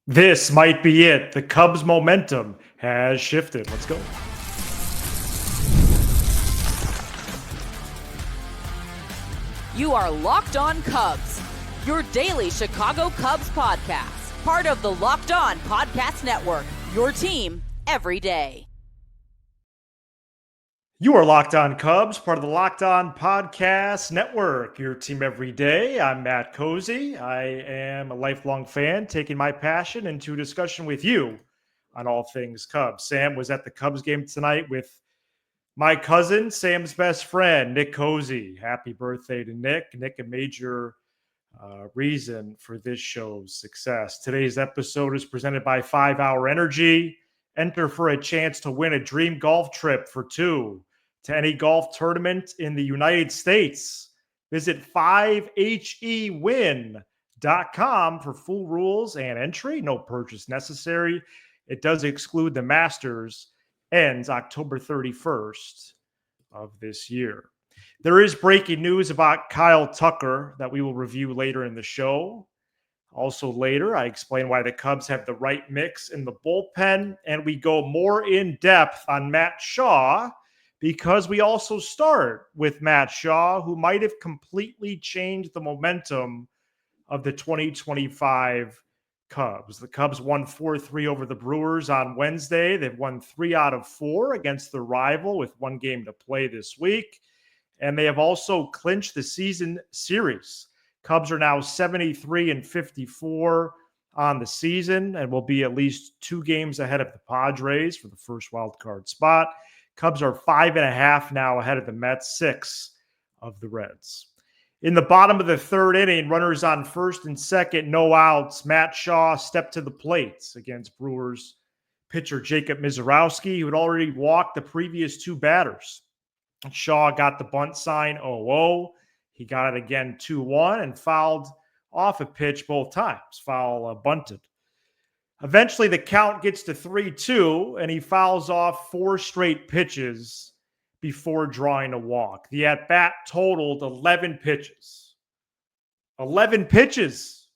This might be it. The Cubs' momentum has shifted. Let's go. You are Locked On Cubs, your daily Chicago Cubs podcast, part of the Locked On Podcast Network, your team every day. You are Locked On Cubs, part of the Locked On Podcast Network, your team every day. I'm Matt Cozy. I am a lifelong fan, taking my passion into discussion with you on all things Cubs. Sam was at the Cubs game tonight with my cousin, Sam's best friend, Nick Cozy. Happy birthday to Nick. Nick, a major reason for this show's success. Today's episode is presented by 5 Hour Energy. Enter for a chance to win a dream golf trip for two to any golf tournament in the United States. Visit 5hewin.com for full rules and entry. No purchase necessary. It does exclude the Masters. Ends October 31st of this year. There is breaking news about Kyle Tucker that we will review later in the show. Also later, I explain why the Cubs have the right mix in the bullpen, and we go more in depth on Matt Shaw because we also start with Matt Shaw, who might have completely changed the momentum of the 2025 Cubs. The Cubs won 4-3 over the Brewers on Wednesday. They've won 3 out of 4 against their rival with one game to play this week. And they have also clinched the season series. Cubs are now 73-54 on the season and will be at least 2 games ahead of the Padres for the first wild card spot. Cubs are 5.5 now ahead of the Mets, 6 of the Reds. In the bottom of the third inning, runners on first and second, no outs. Matt Shaw stepped to the plate against Brewers pitcher Jacob Misiorowski, who had already walked the previous 2 batters. Shaw got the bunt sign 0-0. He got it again 2-1 and fouled off a pitch both times. Foul bunted. Eventually, the count gets to 3-2, and he fouls off 4 straight pitches before drawing a walk. The at-bat totaled 11 pitches. 11 pitches.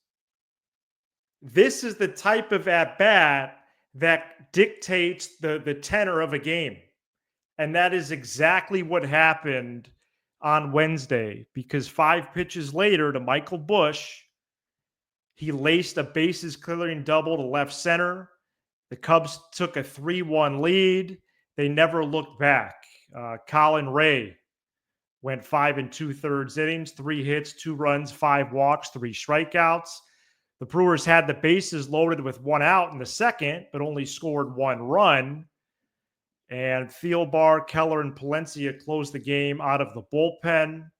This is the type of at-bat that dictates the tenor of a game. And that is exactly what happened on Wednesday, because 5 pitches later to Michael Busch, he laced a bases-clearing double to left center. The Cubs took a 3-1 lead. They never looked back. Colin Ray went 5 2/3 innings, 3 hits, 2 runs, 5 walks, 3 strikeouts. The Brewers had the bases loaded with 1 out in the second, but only scored 1 run. And Thielbar, Keller, and Palencia closed the game out of the bullpen.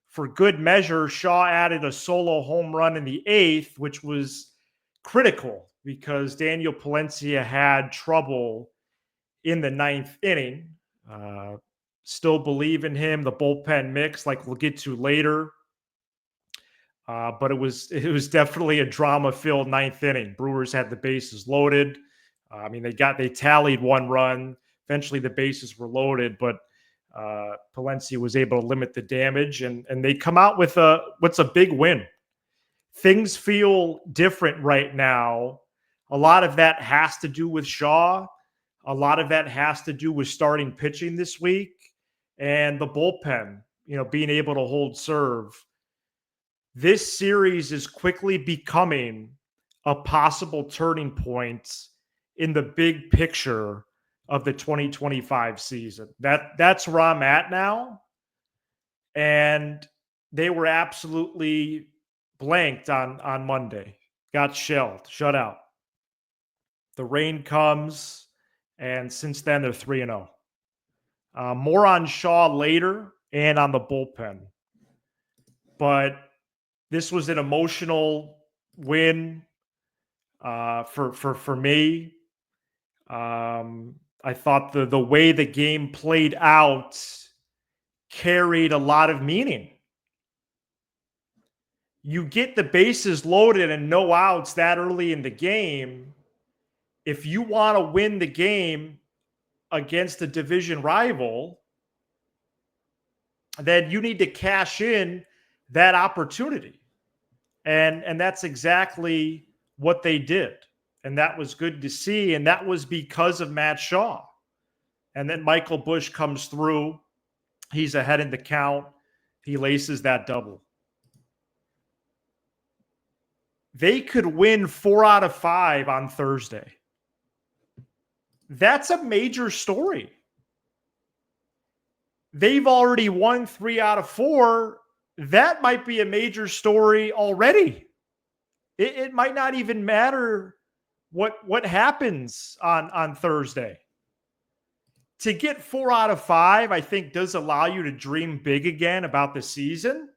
For good measure, Shaw added a solo home run in the 8th, which was critical because Daniel Palencia had trouble in the 9th inning. Still believe in him, the bullpen mix, like we'll get to later. But it was definitely a drama-filled 9th inning. Brewers had the bases loaded. They tallied 1 run. Eventually, the bases were loaded, but Palencia was able to limit the damage, and they come out with what's a big win. Things feel different right now. A lot of that has to do with Shaw. A lot of that has to do with starting pitching this week and the bullpen, being able to hold serve. This series is quickly becoming a possible turning point in the big picture of the 2025 season. That's where I'm at now. And they were absolutely blanked on Monday. Got shut out. The rain comes, and since then they're 3-0. More on Shaw later and on the bullpen. But this was an emotional win for me. I thought the way the game played out carried a lot of meaning. You get the bases loaded and no outs that early in the game. If you want to win the game against a division rival, then you need to cash in that opportunity. And that's exactly what they did. And that was good to see. And that was because of Matt Shaw. And then Michael Busch comes through. He's ahead in the count. He laces that double. They could win 4 out of 5 on Thursday. That's a major story. They've already won 3 out of 4. That might be a major story already. It might not even matter what happens on Thursday. To get 4 out of 5, I think, does allow you to dream big again about the season.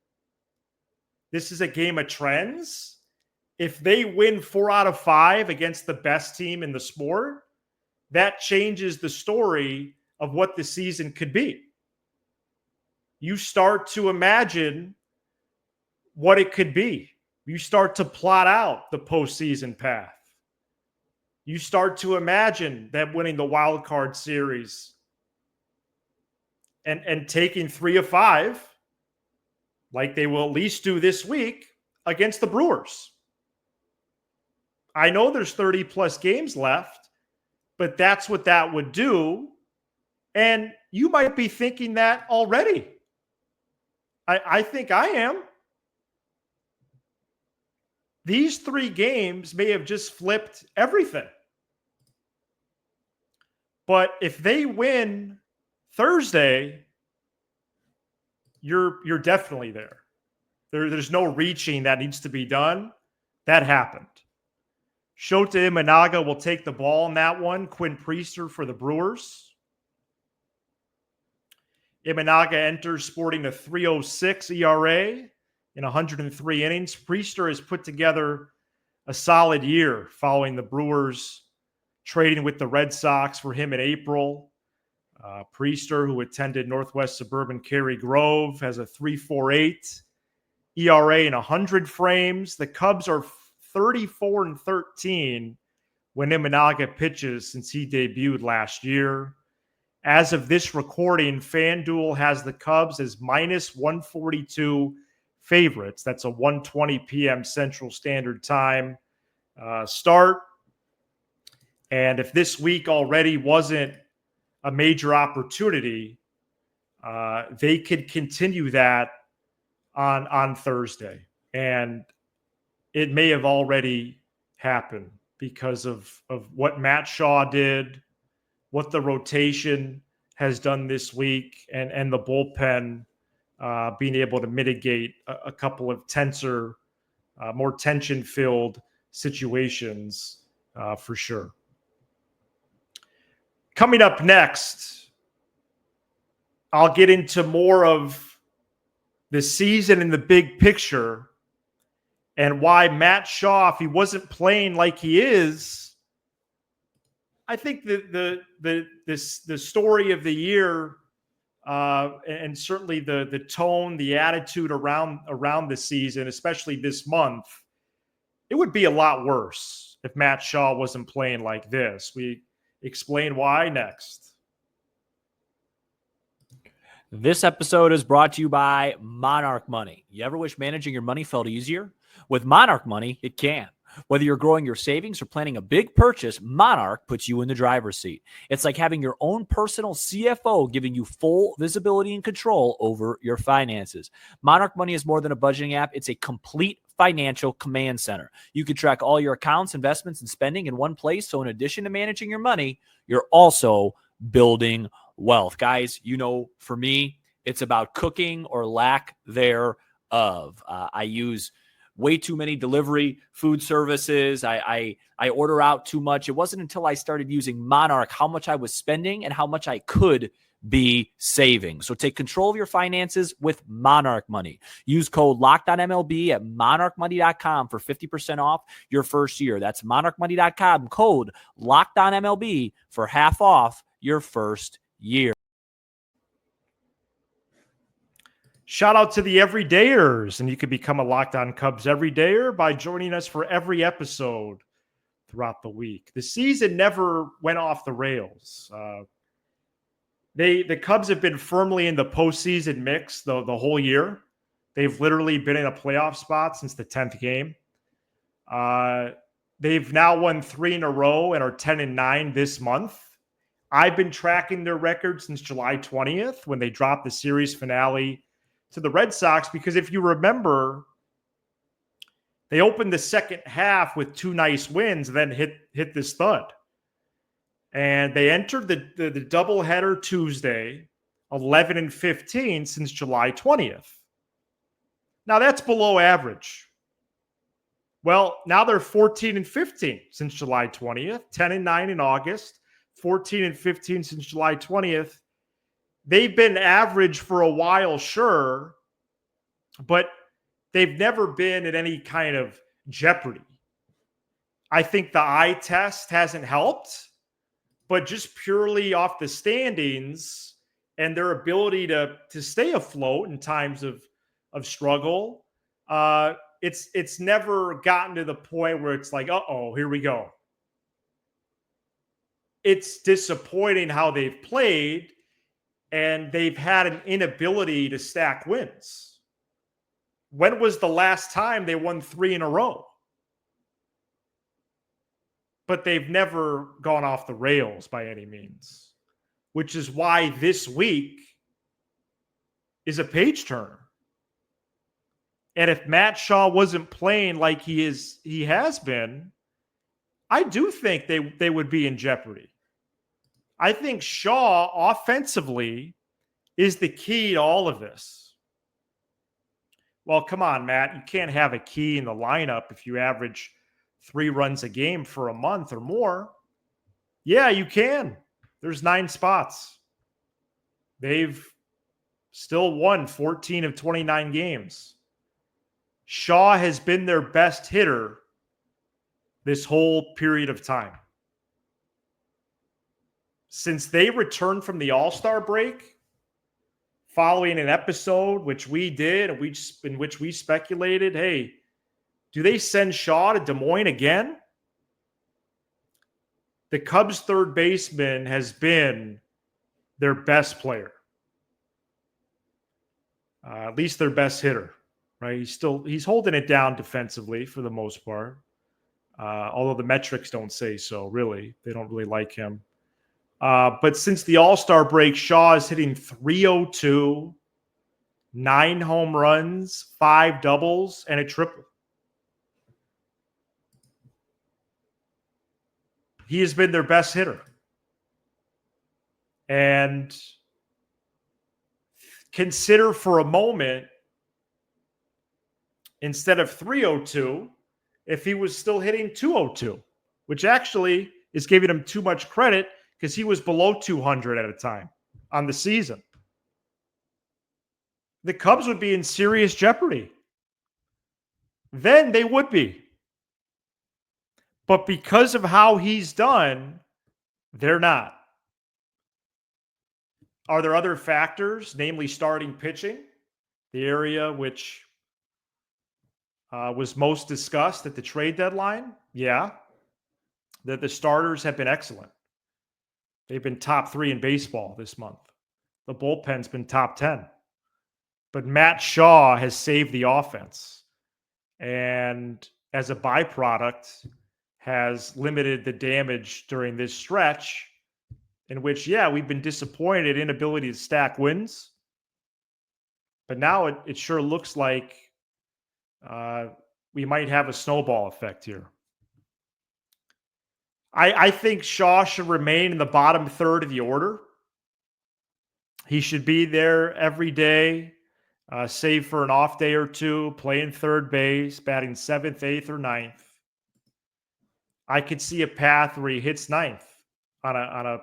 This is a game of trends. If they win 4 out of 5 against the best team in the sport, that changes the story of what the season could be. You start to imagine what it could be. You start to plot out the postseason path. You start to imagine them winning the wild card series and taking 3 of 5, like they will at least do this week, against the Brewers. I know there's 30 plus games left, but that's what that would do. And you might be thinking that already. I think I am. These 3 games may have just flipped everything. But if they win Thursday, you're definitely there. There's no reaching that needs to be done. That happened. Shota Imanaga will take the ball in that one. Quinn Priester for the Brewers. Imanaga enters sporting a 3.06 ERA in 103 innings. Priester has put together a solid year following the Brewers trading with the Red Sox for him in April. Priester, who attended Northwest Suburban Cary Grove, has a 3.48 ERA in 100 frames. The Cubs are 34-13 when Imanaga pitches since he debuted last year. As of this recording, FanDuel has the Cubs as minus 142 favorites. That's a 1:20 p.m. Central Standard Time start. And if this week already wasn't a major opportunity, they could continue that on Thursday. And it may have already happened because of what Matt Shaw did, what the rotation has done this week, and the bullpen being able to mitigate a couple of more tension-filled situations for sure. Coming up next, I'll get into more of the season in the big picture and why Matt Shaw, if he wasn't playing like he is, I think the story of the year and certainly the tone, the attitude around the season, especially this month, it would be a lot worse if Matt Shaw wasn't playing like this. We explain why next. This episode is brought to you by Monarch Money. You ever wish managing your money felt easier? With Monarch Money, it can. Whether you're growing your savings or planning a big purchase, Monarch puts you in the driver's seat. It's like having your own personal CFO giving you full visibility and control over your finances. Monarch Money is more than a budgeting app. It's a complete financial command center. You can track all your accounts, investments, and spending in one place. So in addition to managing your money, you're also building wealth. Guys, for me, it's about cooking or lack thereof. I use way too many delivery food services. I order out too much. It wasn't until I started using Monarch how much I was spending and how much I could be saving. So take control of your finances with Monarch Money. Use code LOCKEDONMLB at monarchmoney.com for 50% off your first year. That's monarchmoney.com, code LOCKEDONMLB for half off your first year. Shout out to the everydayers, and you can become a Locked On Cubs everydayer by joining us for every episode throughout the week. The season never went off the rails. The Cubs have been firmly in the postseason mix the whole year. They've literally been in a playoff spot since the 10th game. They've now won 3 in a row and are 10-9 this month. I've been tracking their record since July 20th when they dropped the series finale to the Red Sox, because if you remember, they opened the second half with 2 nice wins and then hit this thud. And they entered the doubleheader Tuesday, 11-15 since July 20th. Now that's below average. Well, now they're 14-15 since July 20th, 10-9 in August, 14-15 since July 20th. They've been average for a while, sure, but they've never been in any kind of jeopardy. I think the eye test hasn't helped, but just purely off the standings and their ability to stay afloat in times of struggle, it's never gotten to the point where it's like, uh-oh, here we go. It's disappointing how they've played, and they've had an inability to stack wins. When was the last time they won 3 in a row? But they've never gone off the rails by any means, which is why this week is a page turner. And if Matt Shaw wasn't playing like he has been, I do think they would be in jeopardy. I think Shaw offensively is the key to all of this. Well, come on, Matt. You can't have a key in the lineup if you average 3 runs a game for a month or more. Yeah, you can. There's 9 spots. They've still won 14 of 29 games. Shaw has been their best hitter this whole period of time. Since they returned from the All-Star break, following an episode which we did, in which we speculated, hey, do they send Shaw to Des Moines again? The Cubs' third baseman has been their best player. At least their best hitter, right? He's holding it down defensively for the most part. Although the metrics don't say so, really. They don't really like him. But since the All-Star break, Shaw is hitting .302, 9 home runs, 5 doubles, and a triple. He has been their best hitter. And consider for a moment, instead of .302, if he was still hitting .202, which actually is giving him too much credit because he was below 200 at a time on the season. The Cubs would be in serious jeopardy. Then they would be. But because of how he's done, they're not. Are there other factors, namely starting pitching, the area which was most discussed at the trade deadline? Yeah. That the starters have been excellent. They've been top 3 in baseball this month. The bullpen's been top 10. But Matt Shaw has saved the offense. And as a byproduct, has limited the damage during this stretch in which, yeah, we've been disappointed in inability to stack wins. But now it sure looks like we might have a snowball effect here. I think Shaw should remain in the bottom third of the order. He should be there every day, save for an off day or two, playing third base, batting 7th, 8th, or 9th. I could see a path where he hits 9th on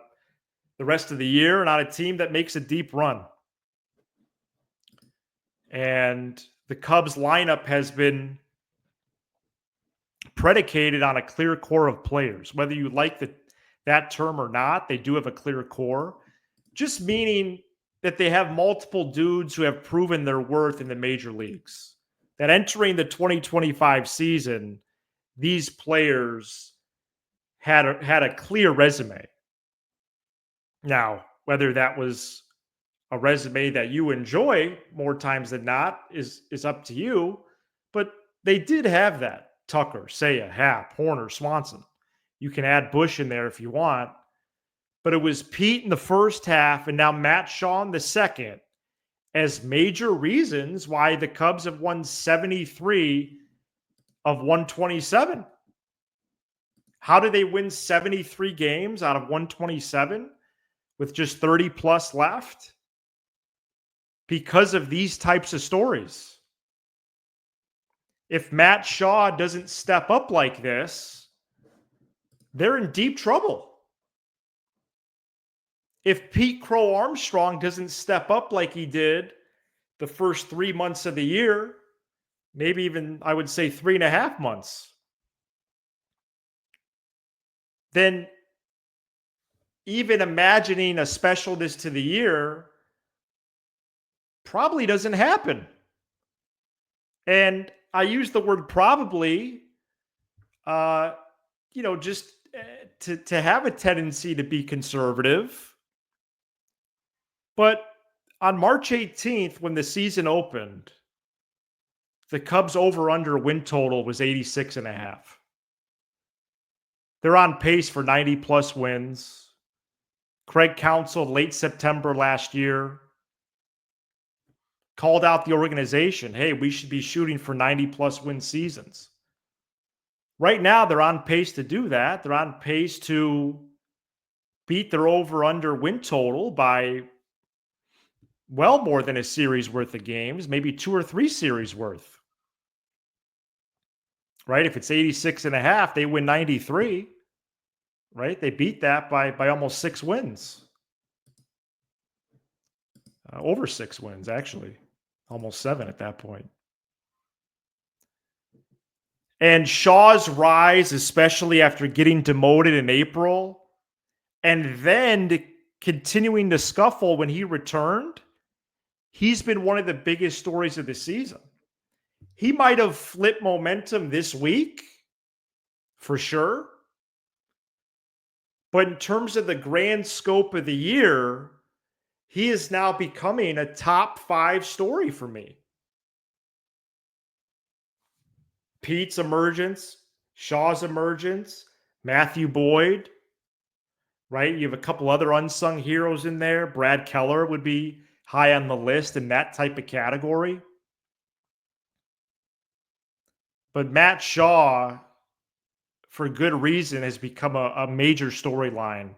the rest of the year and on a team that makes a deep run. And the Cubs lineup has been predicated on a clear core of players. Whether you like that term or not, they do have a clear core. Just meaning that they have multiple dudes who have proven their worth in the major leagues. That entering the 2025 season, these players had a clear resume. Now, whether that was a resume that you enjoy more times than not is up to you, but they did have that Tucker, Seiya, Happ, Horner, Swanson. You can add Bush in there if you want. But it was Pete in the first half and now Matt Shaw in the second as major reasons why the Cubs have won 73 of 127. How did they win 73 games out of 127 with just 30 plus left? Because of these types of stories. If Matt Shaw doesn't step up like this, they're in deep trouble. If Pete Crow-Armstrong doesn't step up like he did the first 3 months of the year, maybe even, I would say, 3.5 months, then even imagining a specialness to the year probably doesn't happen. And I use the word probably, just to have a tendency to be conservative. But on March 18th, when the season opened, the Cubs over-under win total was 86.5. They're on pace for 90-plus wins. Craig Counsell, late September last year, called out the organization, hey, we should be shooting for 90-plus win seasons. Right now, they're on pace to do that. They're on pace to beat their over-under win total by well more than a series worth of games, maybe 2 or 3 series worth. Right? If it's 86.5, they win 93. Right? They beat that by almost 6 wins. Over 6 wins, actually. Almost 7 at that point. And Shaw's rise, especially after getting demoted in April, and then continuing to scuffle when he returned, he's been one of the biggest stories of the season. He might have flipped momentum this week, for sure. But in terms of the grand scope of the year, he is now becoming a top 5 story for me. Pete's emergence, Shaw's emergence, Matthew Boyd, right? You have a couple other unsung heroes in there. Brad Keller would be high on the list in that type of category. But Matt Shaw, for good reason, has become a major storyline.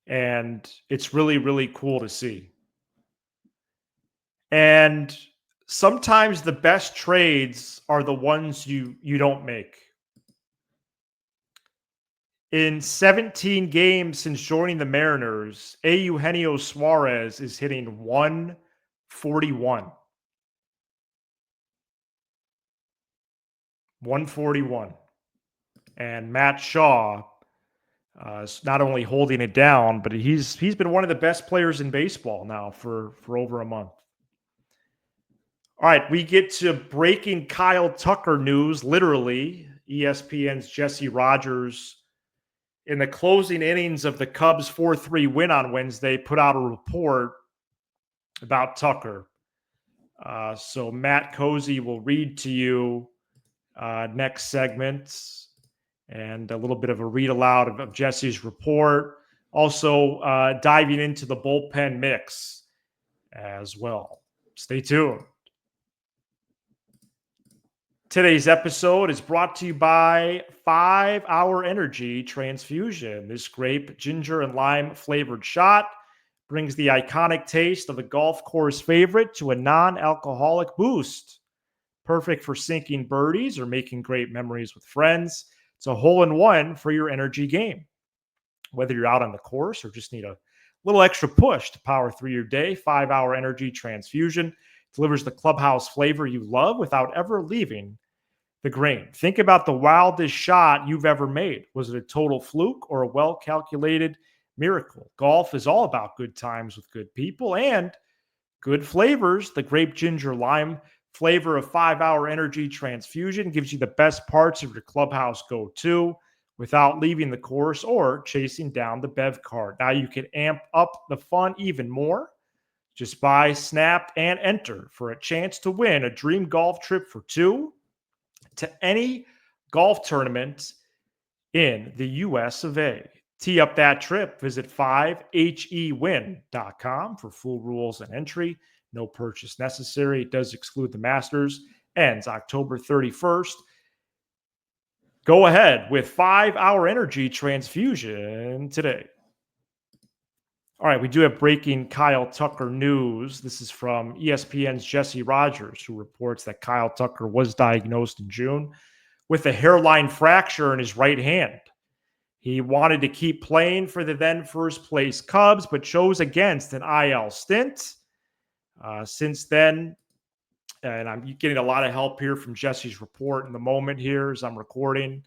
And it's really, really cool to see. And sometimes the best trades are the ones you don't make. In 17 games since joining the Mariners, Eugenio Suarez is hitting 141. 141. And Matt Shaw is not only holding it down, but he's been one of the best players in baseball now for over a month. All right, we get to breaking Kyle Tucker news, literally. ESPN's Jesse Rogers, in the closing innings of the Cubs' 4-3 win on Wednesday, put out a report about Tucker. So Matt Cozy will read to you next segment and a little bit of a read aloud of Jesse's report. Also diving into the bullpen mix as well. Stay tuned. Today's episode is brought to you by 5 Hour Energy Transfusion. This grape, ginger, and lime flavored shot brings the iconic taste of a golf course favorite to a non-alcoholic boost. Perfect for sinking birdies or making great memories with friends. It's a hole-in-one for your energy game. Whether you're out on the course or just need a little extra push to power through your day, 5 Hour Energy Transfusion delivers the clubhouse flavor you love without ever leaving the grain. Think about the wildest shot you've ever made. Was it a total fluke or a well-calculated miracle? Golf is all about good times with good people and good flavors. The grape, ginger, lime flavor of 5 Hour Energy Transfusion gives you the best parts of your clubhouse go-to without leaving the course or chasing down the bev cart. Now you can amp up the fun even more. Just buy, snap, and enter for a chance to win a dream golf trip for 2 to any golf tournament in the US of A. Tee up that trip. Visit 5hewin.com for full rules and entry. No purchase necessary. It does exclude the Masters. Ends October 31st. Go ahead with 5-hour energy transfusion today. All right, we do have breaking Kyle Tucker news. This is from ESPN's Jesse Rogers, who reports that Kyle Tucker was diagnosed in June with a hairline fracture in his right hand. He wanted to keep playing for the then first place Cubs, but chose against an IL stint. Since then, and I'm getting a lot of help here from Jesse's report in the moment here as I'm recording.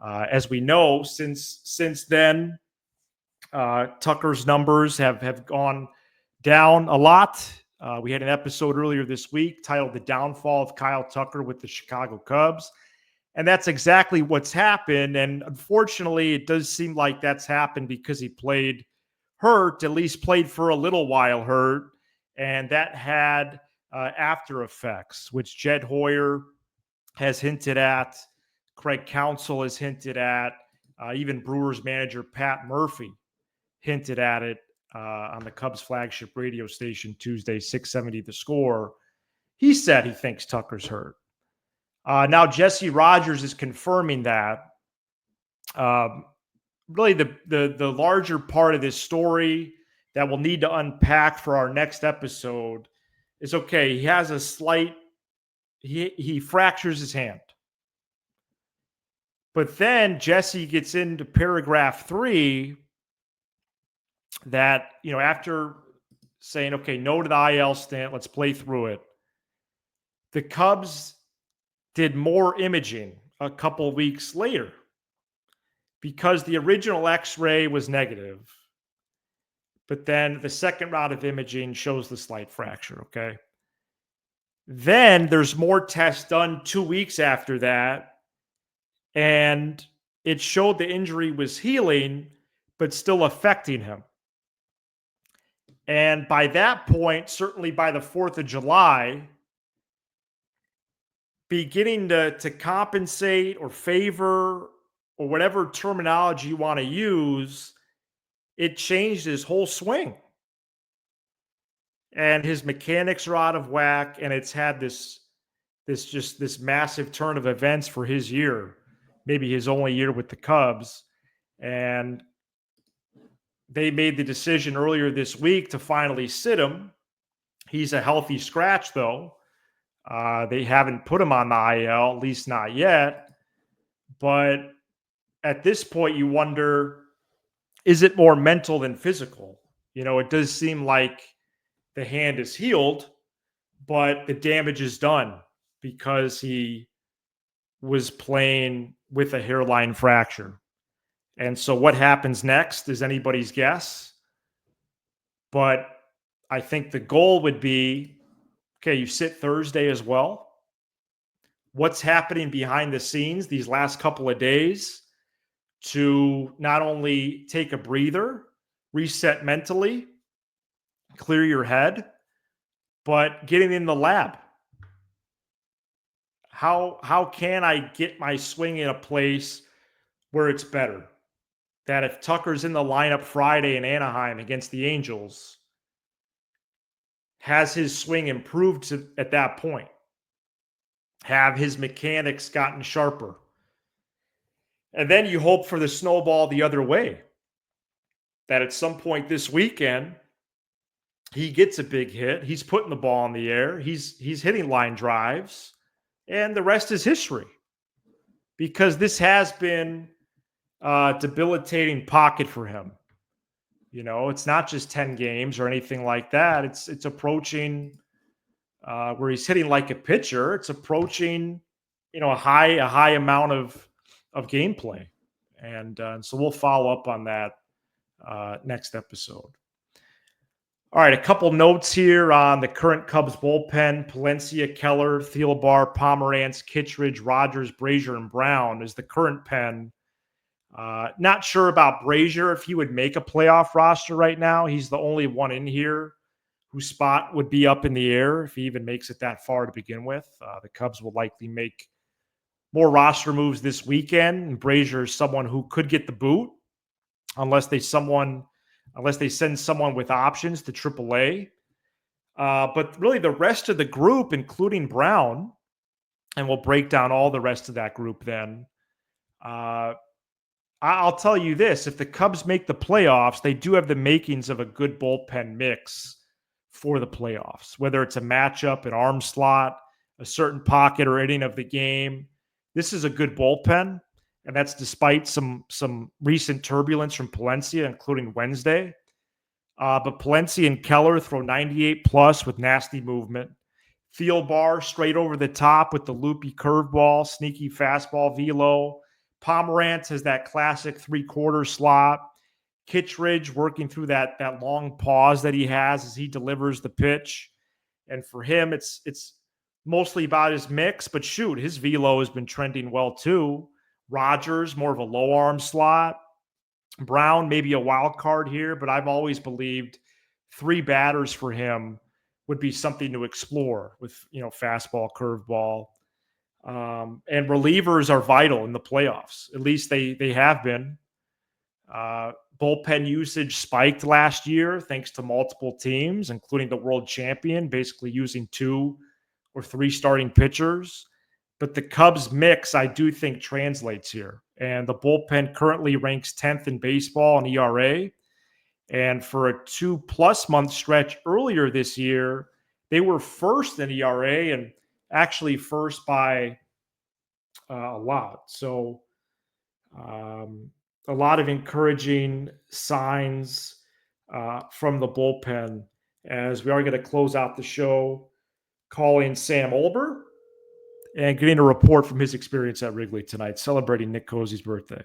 As we know, since then, Tucker's numbers have gone down a lot. We had an episode earlier this week titled The Downfall of Kyle Tucker with the Chicago Cubs. And that's exactly what's happened. And unfortunately, it does seem like that's happened because he played hurt, at least played for a little while hurt. And that had after effects, which Jed Hoyer has hinted at, Craig Counsell has hinted at, even Brewers manager Pat Murphy hinted at it on the Cubs flagship radio station Tuesday, 670 The Score. He said he thinks Tucker's hurt. Now Jesse Rogers is confirming that. Really, the larger part of this story that we'll need to unpack for our next episode is, okay, he has a slight, he fractures his hand. But then Jesse gets into paragraph 3 that, after saying, okay, no to the IL stint, let's play through it. The Cubs did more imaging a couple of weeks later because the original X-ray was negative. But then the second round of imaging shows the slight fracture, okay? Then there's more tests done 2 weeks after that, and it showed the injury was healing, but still affecting him. And by that point, certainly by the 4th of July, beginning to compensate or favor or whatever terminology you want to use, it changed his whole swing. And his mechanics are out of whack, and it's had this massive turn of events for his year, maybe his only year with the Cubs. And they made the decision earlier this week to finally sit him. He's a healthy scratch, though. They haven't put him on the IL, at least not yet. But at this point, you wonder, is it more mental than physical? It does seem like the hand is healed, but the damage is done because he was playing with a hairline fracture. And so what happens next is anybody's guess. But I think the goal would be, okay, you sit Thursday as well. What's happening behind the scenes these last couple of days to not only take a breather, reset mentally, clear your head, but getting in the lab. How can I get my swing in a place where it's better? That if Tucker's in the lineup Friday in Anaheim against the Angels, has his swing improved at that point? Have his mechanics gotten sharper? And then you hope for the snowball the other way. That at some point this weekend, he gets a big hit. He's putting the ball in the air. He's hitting line drives. And the rest is history. Because this has been a debilitating pocket for him. It's not just 10 games or anything like that. It's approaching where he's hitting like a pitcher. It's approaching, a high amount of gameplay. And so we'll follow up on that next episode. All right, a couple notes here on the current Cubs bullpen. Palencia, Keller, Thielbar, Pomerantz, Kittredge, Rogers, Brazier, and Brown is the current pen. Not sure about Brazier if he would make a playoff roster right now. He's the only one in here whose spot would be up in the air if he even makes it that far to begin with. The Cubs will likely make more roster moves this weekend. And Brazier is someone who could get the boot unless they send someone with options to AAA. But really the rest of the group, including Brown, and we'll break down all the rest of that group then. I'll tell you this. If the Cubs make the playoffs, they do have the makings of a good bullpen mix for the playoffs, whether it's a matchup, an arm slot, a certain pocket or inning of the game. This is a good bullpen, and that's despite some recent turbulence from Palencia, including Wednesday. But Palencia and Keller throw 98 plus with nasty movement. Thielbar straight over the top with the loopy curveball, sneaky fastball velo. Pomerantz has that classic three-quarter slot. Kittredge working through that long pause that he has as he delivers the pitch. And for him, it's mostly about his mix, but shoot, his velo has been trending well too. Rogers, more of a low arm slot. Brown, maybe a wild card here, but I've always believed 3 batters for him would be something to explore with, fastball, curveball. And relievers are vital in the playoffs. At least they have been. Bullpen usage spiked last year thanks to multiple teams, including the world champion, basically using 2 or 3 starting pitchers. But the Cubs mix, I do think, translates here. And the bullpen currently ranks 10th in baseball in ERA. And for a 2+ month stretch earlier this year, they were first in ERA and actually first by a lot. So a lot of encouraging signs from the bullpen as we are going to close out the show calling Sam Olber and getting a report from his experience at Wrigley tonight, celebrating Nick Cozy's birthday.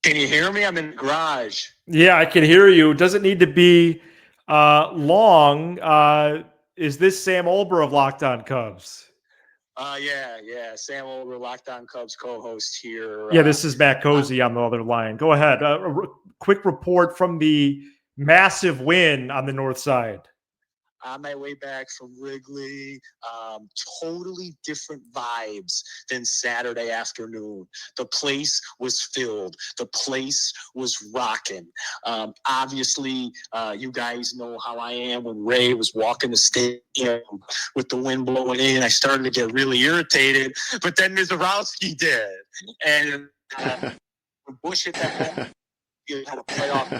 Can you hear me? I'm in the garage. Yeah, I can hear you. It doesn't need to be long. Is this Sam Olber of Locked On Cubs? Yeah. Sam Olber, Locked On Cubs co-host here. Yeah, this is Matt Cozy on the other line. Go ahead. Quick report from the massive win on the north side. On my way back from Wrigley, totally different vibes than Saturday afternoon. The place was filled. The place was rocking. Obviously, you guys know how I am when Ray was walking the stadium with the wind blowing in. I started to get really irritated, but then Mizorowski did. And Bush hit that ball. You had a playoff.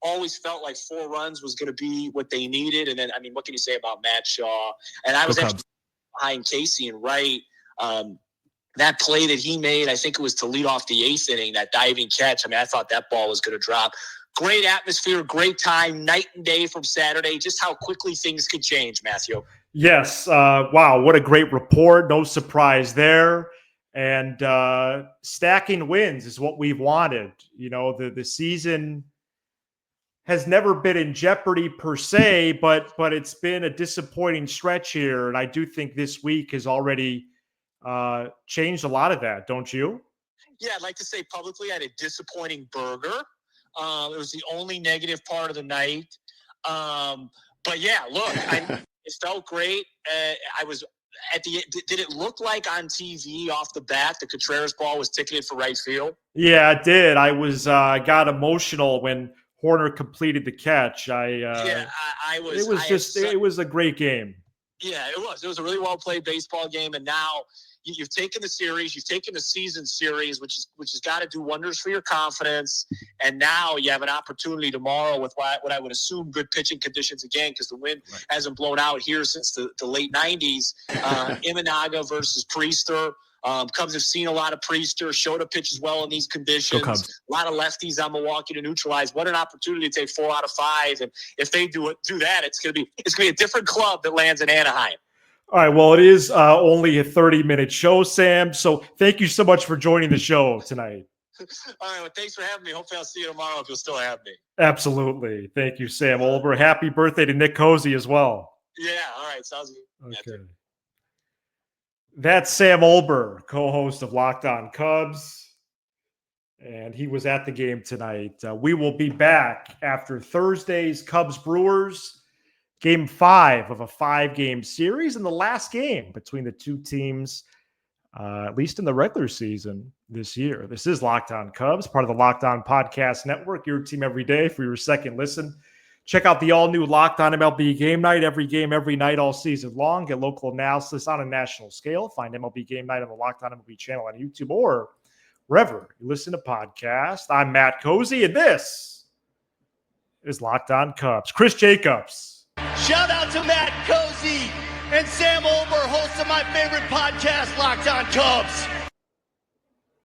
Always felt like 4 runs was going to be what they needed. And then, what can you say about Matt Shaw? And I was actually behind Casey and Wright. That play that he made, I think it was to lead off the 8th inning, that diving catch. I thought that ball was going to drop. Great atmosphere, great time, night and day from Saturday. Just how quickly things could change, Matthew. Yes. Wow. What a great report. No surprise there. And stacking wins is what we've wanted. The season has never been in jeopardy per se, but it's been a disappointing stretch here. And I do think this week has already changed a lot of that, don't you? Yeah, I'd like to say publicly I had a disappointing burger. It was the only negative part of the night. But yeah, look, it felt great. I was at the – did it look like on TV off the bat the Contreras ball was ticketed for right field? Yeah, it did. I was got emotional when – Horner completed the catch. I was. It was a great game. Yeah, it was. It was a really well played baseball game, and now you've taken the series, you've taken the season series, which has got to do wonders for your confidence. And now you have an opportunity tomorrow with what I would assume good pitching conditions again, because the wind hasn't blown out here since the late '90s. Imanaga versus Priester. Cubs have seen a lot of Priester. Shota pitches well in these conditions. A lot of lefties on Milwaukee to neutralize. What an opportunity to take 4 out of 5. And if they do that, it's gonna be a different club that lands in Anaheim. All right. Well, it is only a 30-minute show, Sam. So thank you so much for joining the show tonight. All right. Well, thanks for having me. Hopefully I'll see you tomorrow if you'll still have me. Absolutely. Thank you, Sam Olber. Happy birthday to Nick Cozy as well. Yeah. All right. Sounds good. Okay. That's Sam Olber, co-host of Locked On Cubs. and he was at the game tonight. We will be back after Thursday's Cubs-Brewers, Game 5 of a 5-game series, and the last game between the two teams, at least in the regular season this year. This is Locked On Cubs, part of the Locked On Podcast Network, your team every day for your second listen. Check out the all-new Locked On MLB Game Night, every game, every night, all season long. Get local analysis on a national scale. Find MLB Game Night on the Locked On MLB channel on YouTube or wherever you listen to podcasts. I'm Matt Cozy, and this is Locked On Cubs. Chris Jacobs. Shout out to Matt Cozy and Sam Olber, hosts of my favorite podcast, Locked On Cubs.